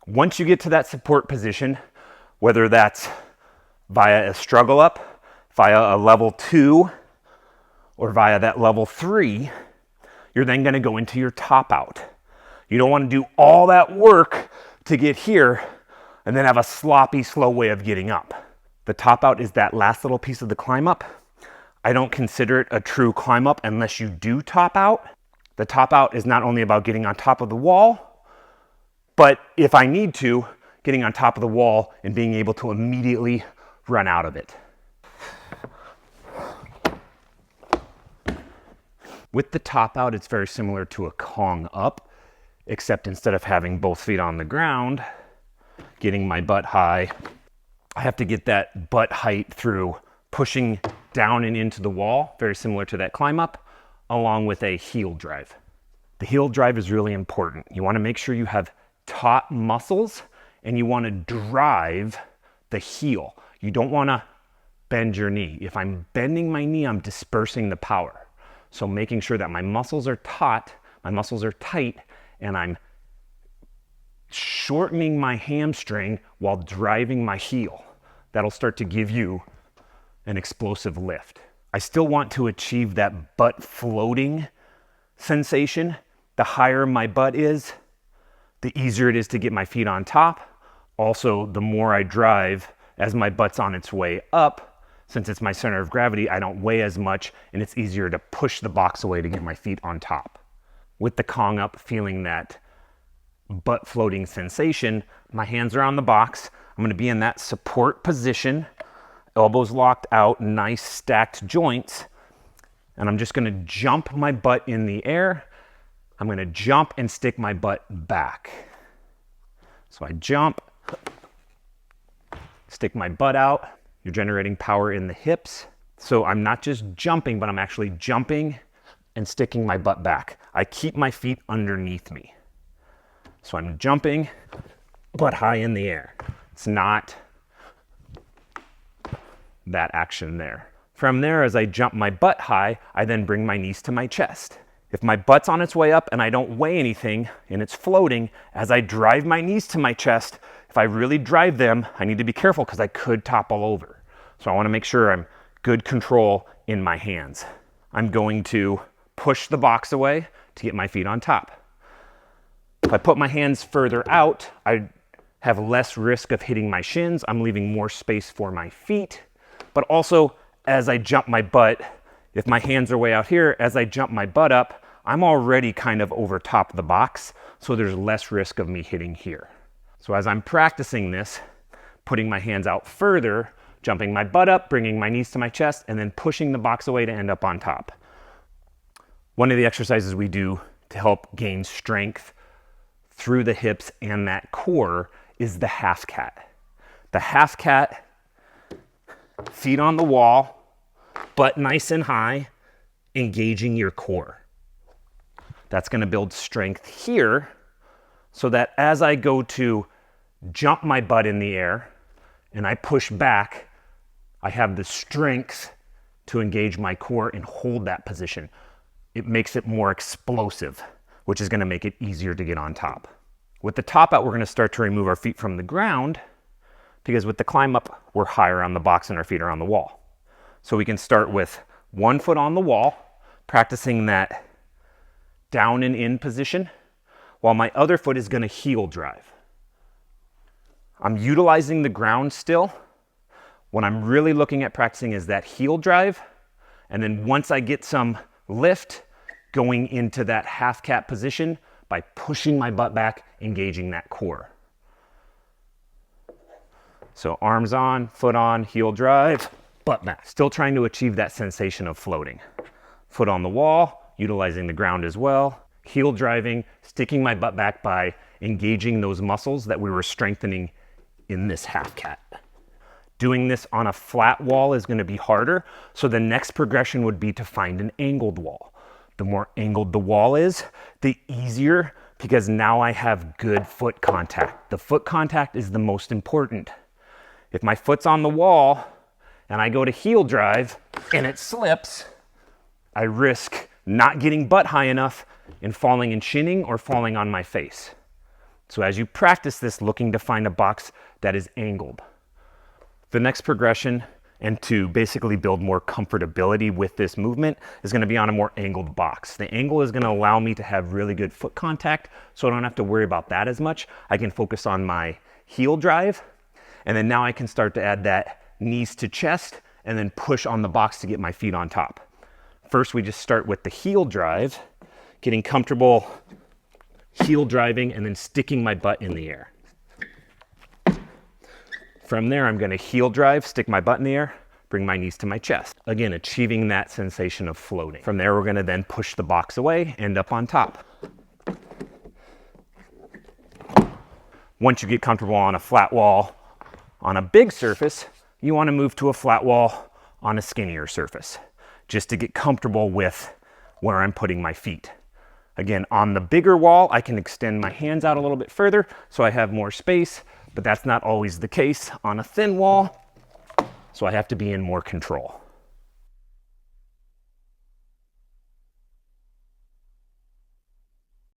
Once you get to that support position, whether that's via a struggle up, via a level 2, or via that level 3, you're then going to go into your top out. You don't want to do all that work to get here and then have a sloppy, slow way of getting up. The top out is that last little piece of the climb up. I don't consider it a true climb up unless you do top out. The top out is not only about getting on top of the wall, but if I need to, getting on top of the wall and being able to immediately run out of it. With the top out, it's very similar to a Kong up, except instead of having both feet on the ground, getting my butt high, I have to get that butt height through pushing down and into the wall, very similar to that climb up, along with a heel drive. The heel drive is really important. You want to make sure you have taut muscles and you want to drive the heel. You don't want to bend your knee. If I'm bending my knee, I'm dispersing the power. So making sure that my muscles are taut, my muscles are tight, and I'm shortening my hamstring while driving my heel. That'll start to give you an explosive lift. I still want to achieve that butt floating sensation. The higher my butt is, the easier it is to get my feet on top. Also, the more I drive as my butt's on its way up, since it's my center of gravity, I don't weigh as much and it's easier to push the box away to get my feet on top. With the Kong up, feeling that butt floating sensation, my hands are on the box. I'm going to be in that support position, elbows locked out, nice stacked joints, and I'm just going to jump my butt in the air. I'm going to jump and stick my butt back. So I jump, stick my butt out. You're generating power in the hips. So I'm not just jumping, but I'm actually jumping and sticking my butt back. I keep my feet underneath me. So I'm jumping, butt high in the air. It's not that action there. From there, as I jump my butt high, I then bring my knees to my chest. If my butt's on its way up and I don't weigh anything and it's floating, as I drive my knees to my chest, if I really drive them, I need to be careful because I could topple over. So I want to make sure I'm good control in my hands. I'm going to push the box away to get my feet on top. If I put my hands further out, I have less risk of hitting my shins. I'm leaving more space for my feet. But also, as I jump my butt, if my hands are way out here, as I jump my butt up, I'm already kind of over top of the box, so there's less risk of me hitting here. So as I'm practicing this, putting my hands out further, jumping my butt up, bringing my knees to my chest, and then pushing the box away to end up on top. One of the exercises we do to help gain strength through the hips and that core is the half cat. The half cat, feet on the wall, butt nice and high, engaging your core. That's going to build strength here so that as I go to jump my butt in the air and I push back, I have the strength to engage my core and hold that position. It makes it more explosive, which is going to make it easier to get on top. With the top out, we're going to start to remove our feet from the ground because with the climb up, we're higher on the box and our feet are on the wall. So we can start with one foot on the wall, practicing that down and in position, while my other foot is going to heel drive. I'm utilizing the ground still. What I'm really looking at practicing is that heel drive, and then once I get some lift, going into that half cat position by pushing my butt back, engaging that core. So arms on, foot on, heel drive, butt back. Still trying to achieve that sensation of floating. Foot on the wall, utilizing the ground as well. Heel driving, sticking my butt back by engaging those muscles that we were strengthening in this half cat. Doing this on a flat wall is going to be harder, so the next progression would be to find an angled wall. The more angled the wall is, the easier, because now I have good foot contact. The foot contact is the most important. If my foot's on the wall and I go to heel drive and it slips, I risk not getting butt high enough and falling and shinning or falling on my face. So as you practice this, looking to find a box that is angled. The next progression, and to basically build more comfortability with this movement, is going to be on a more angled box. The angle is going to allow me to have really good foot contact, so I don't have to worry about that as much. I can focus on my heel drive, and then now I can start to add that knees to chest and then push on the box to get my feet on top. First, we just start with the heel drive, getting comfortable heel driving and then sticking my butt in the air. From there, I'm going to heel drive, stick my butt in the air, bring my knees to my chest. Again, achieving that sensation of floating. From there, we're going to then push the box away, end up on top. Once you get comfortable on a flat wall on a big surface, you want to move to a flat wall on a skinnier surface, just to get comfortable with where I'm putting my feet. Again, on the bigger wall, I can extend my hands out a little bit further so I have more space, but that's not always the case on a thin wall, so I have to be in more control.